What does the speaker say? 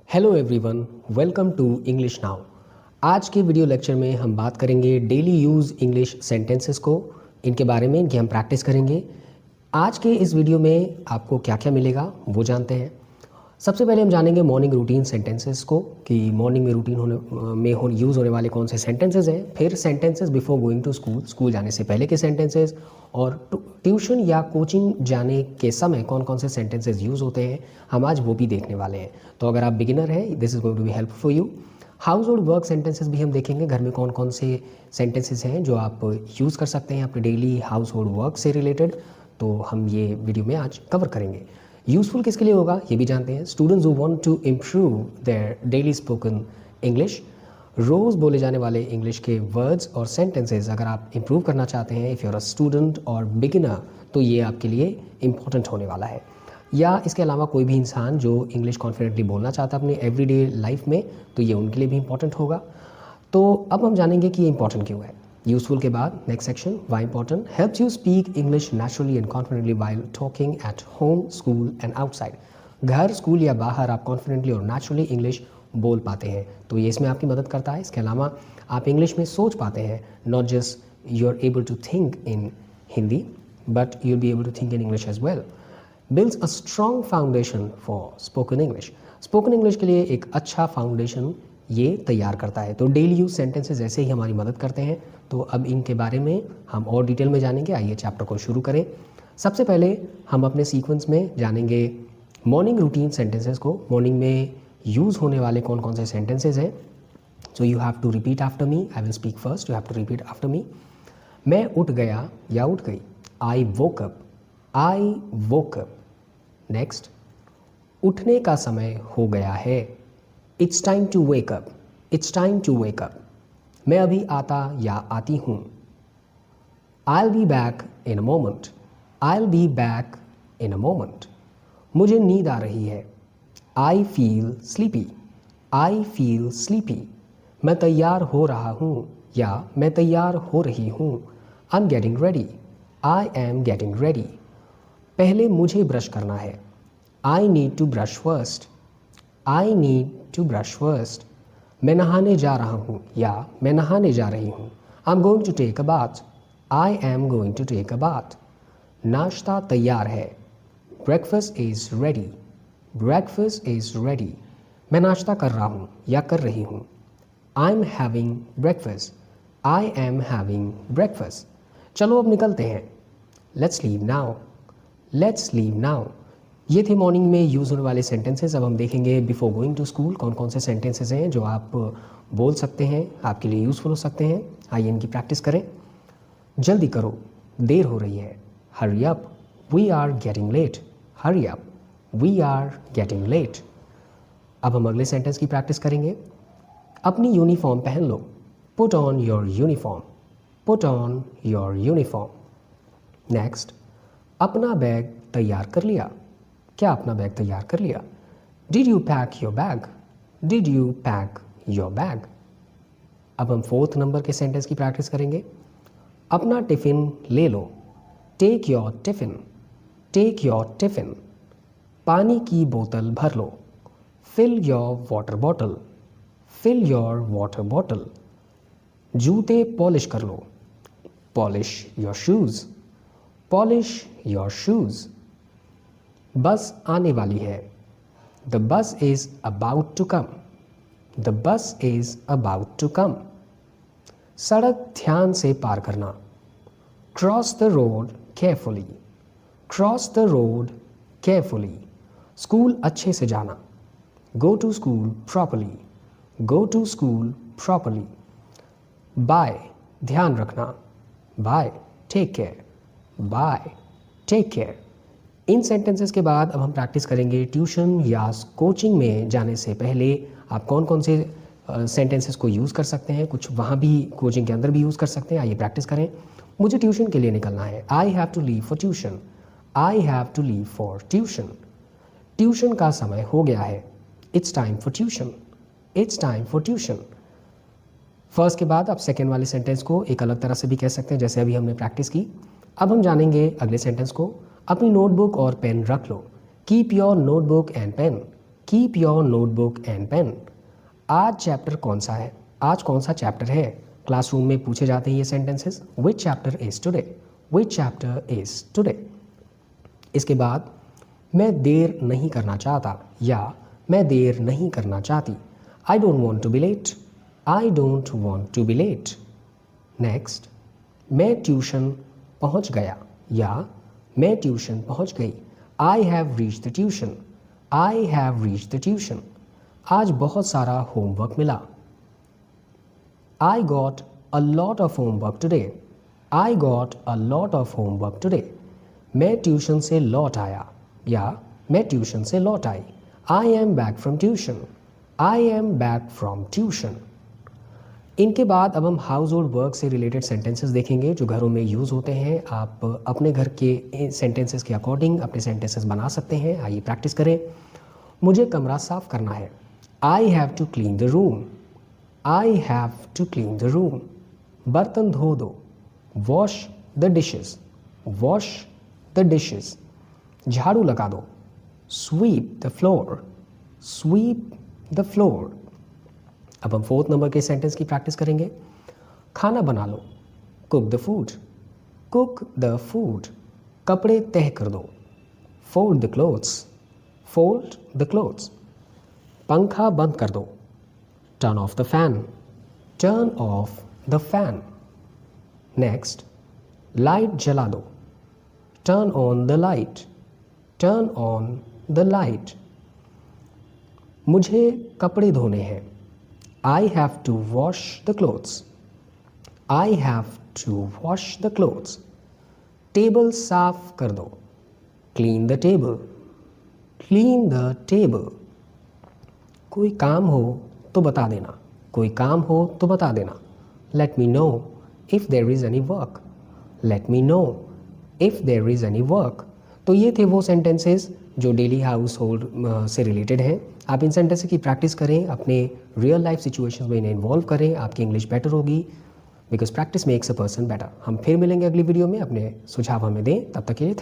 Hello everyone, welcome to English now. आज के video lecture में हम बात करेंगे डेली यूज़ इंग्लिश सेंटेंसेस को, इनके बारे में इनकी हम प्रैक्टिस करेंगे। आज के इस वीडियो में आपको क्या क्या मिलेगा वो जानते हैं। सबसे पहले हम जानेंगे मॉर्निंग रूटीन सेंटेंसेस को कि मॉर्निंग में रूटीन यूज़ होने वाले कौन से सेंटेंसेस हैं। फिर sentences before going to school, school जाने से पहले के सेंटेंसेस, और ट्यूशन या कोचिंग जाने के समय कौन कौन से सेंटेंसेस यूज़ होते हैं, हम आज वो भी देखने वाले हैं। तो अगर आप बिगिनर हैं, this is going to be help for you. Household work sentences भी हम देखेंगे, घर में कौन कौन से सेंटेंसेस हैं जो आप यूज़ कर सकते हैं अपने डेली हाउस होल्ड वर्क से रिलेटेड। तो हम ये वीडियो में आज कवर करेंगे। यूज़फुल किसके लिए होगा ये भी जानते हैं। Students who want to improve their daily spoken English, रोज़ बोले जाने वाले इंग्लिश के वर्ड्स और सेंटेंसेस अगर आप इम्प्रूव करना चाहते हैं, if you are a student और बिगिनर, तो ये आपके लिए इम्पोर्टेंट होने वाला है। या इसके अलावा कोई भी इंसान जो इंग्लिश कॉन्फिडेंटली बोलना चाहता है अपनी एवरीडे लाइफ में, तो ये उनके लिए भी इम्पोर्टेंट होगा। तो अब हम जानेंगे कि ये इम्पोर्टेंट क्यों है। यूजफुल के बाद next section, why important, helps you speak English naturally and confidently while talking at home, school and outside. घर, स्कूल या बाहर आप कॉन्फिडेंटली और नेचुरली इंग्लिश बोल पाते हैं, तो ये इसमें आपकी मदद करता है। इसके अलावा आप इंग्लिश में सोच पाते हैं, not just you are able to think in Hindi, but you will be able to think in English as well. Builds a strong foundation for spoken English, spoken English के लिए एक अच्छा फाउंडेशन ये तैयार करता है। तो डेली यूज सेंटेंसेस ऐसे ही हमारी मदद करते हैं। तो अब इनके बारे में हम और डिटेल में जानेंगे। आइए चैप्टर को शुरू करें। सबसे पहले हम अपने सीक्वेंस में जानेंगे मॉर्निंग रूटीन सेंटेंसेस को। मॉर्निंग में यूज़ होने वाले कौन कौन से सेंटेंसेस हैं। So you have to repeat after me, I will speak first, you have to repeat after me. मैं उठ गया या उठ गई, I woke up, I woke up. Next, उठने का समय हो गया है, it's time to wake up, it's time to wake up. मैं अभी आता या आती हूँ, I'll be back in a moment, I'll be back in a moment। मुझे नींद आ रही है, I feel sleepy, I feel sleepy। मैं तैयार हो रहा हूँ या मैं तैयार हो रही हूँ, I'm getting ready, I am getting ready। पहले मुझे ब्रश करना है, I need to brush first, I need to brush first। मैं नहाने जा रहा हूँ या मैं नहाने जा रही हूँ, I'm going to take a bath, I am going to take a bath। नाश्ता तैयार है, breakfast is ready, breakfast is ready। मैं नाश्ता कर रहा हूँ या कर रही हूँ, I'm having breakfast, I am having breakfast। चलो अब निकलते हैं, let's leave now, let's leave now। ये थे मॉर्निंग में यूज़ होने वाले सेंटेंसेस। अब हम देखेंगे बिफोर गोइंग टू स्कूल कौन कौन से सेंटेंसेस हैं जो आप बोल सकते हैं, आपके लिए यूज़फुल हो सकते हैं। आइए इनकी प्रैक्टिस करें। जल्दी करो, देर हो रही है, hurry up, we are getting late, hurry up, we are getting late. अब हम अगले सेंटेंस की प्रैक्टिस करेंगे। अपनी यूनिफॉर्म पहन लो, put on your uniform, put on your uniform. Next, अपना बैग तैयार कर लिया, क्या अपना बैग तैयार कर लिया, did you pack your bag, did you pack your bag. अब हम फोर्थ नंबर के सेंटेंस की प्रैक्टिस करेंगे। अपना टिफ़िन ले लो, take your tiffin, take your tiffin. पानी की बोतल भर लो, fill your water bottle, fill your water bottle. जूते पॉलिश कर लो, polish your shoes, polish your shoes. Bus आने वाली है, the bus is about to come, the bus is about to come. सड़क ध्यान से पार करना, cross the road carefully, cross the road carefully. School अच्छे से जाना, go to school properly, go to school properly. Bye, ध्यान रखना, bye, take care, bye, take care. इन सेंटेंसेस के बाद अब हम प्रैक्टिस करेंगे ट्यूशन या कोचिंग में जाने से पहले आप कौन कौन से सेंटेंसेस को यूज़ कर सकते हैं। कुछ वहाँ भी कोचिंग के अंदर भी यूज़ कर सकते हैं। आइए प्रैक्टिस करें। मुझे ट्यूशन के लिए निकलना है, I have to leave for tuition, I have to leave for tuition. Tuition का समय हो गया है, it's time for tuition, it's time for tuition. First के बाद आप सेकेंड वाले सेंटेंस को एक अलग तरह से भी कह सकते हैं, जैसे अभी हमने प्रैक्टिस की। अब हम जानेंगे अगले सेंटेंस को। अपनी नोटबुक और पेन रख लो, keep your notebook and pen, keep your notebook and pen. आज चैप्टर कौन सा है, आज कौन सा चैप्टर है, क्लासरूम में पूछे जाते हैं ये sentences. Which chapter is today, which chapter is today. इसके बाद मैं देर नहीं करना चाहता या मैं देर नहीं करना चाहती। I don't want to be late, I don't want to be late. Next, मैं ट्यूशन पहुंच गया या मैं ट्यूशन पहुंच गई। I have reached the tuition, I have reached the tuition. आज बहुत सारा होमवर्क मिला। I got a lot of homework today, I got a lot of homework today. मैं ट्यूशन से लौट आया या मैं ट्यूशन से लौट आई। I am back from tuition, I am back from tuition. इनके बाद अब हम हाउस होल्ड वर्क से रिलेटेड सेंटेंसेस देखेंगे जो घरों में यूज़ होते हैं। आप अपने घर के सेंटेंसेस के अकॉर्डिंग अपने सेंटेंसेस बना सकते हैं। आइए प्रैक्टिस करें। मुझे कमरा साफ करना है। I have to clean the room, I have to clean the room. बर्तन धो दो, wash the dishes, wash the dishes. झाड़ू लगा दो, sweep the floor, sweep the floor. अब हम 4th नंबर के सेंटेंस की प्रैक्टिस करेंगे। खाना बना लो, cook the food, cook the food. कपड़े तह कर दो, fold the clothes, fold the clothes. पंखा बंद कर दो, turn off the fan, turn off the fan. Next, light जला दो, turn on the light, turn on the light. मुझे कपड़े धोने हैं। I have to wash the clothes, I have to wash the clothes। Table साफ कर दो, clean the table, clean the table। कोई काम हो तो बता देना, कोई काम हो तो बता देना। Let me know if there is any work, let me know if there is any work। तो ये थे वो सेंटेंसेस जो डेली हाउस होल्ड से रिलेटेड हैं। आप इन सेंटेंसेस की प्रैक्टिस करें, अपने रियल लाइफ सिचुएशंस में इन्हें इन्वॉल्व करें, आपकी इंग्लिश बेटर होगी। Because practice makes a person better. हम फिर मिलेंगे अगली वीडियो में, अपने सुझाव हमें दें। तब तक के लिए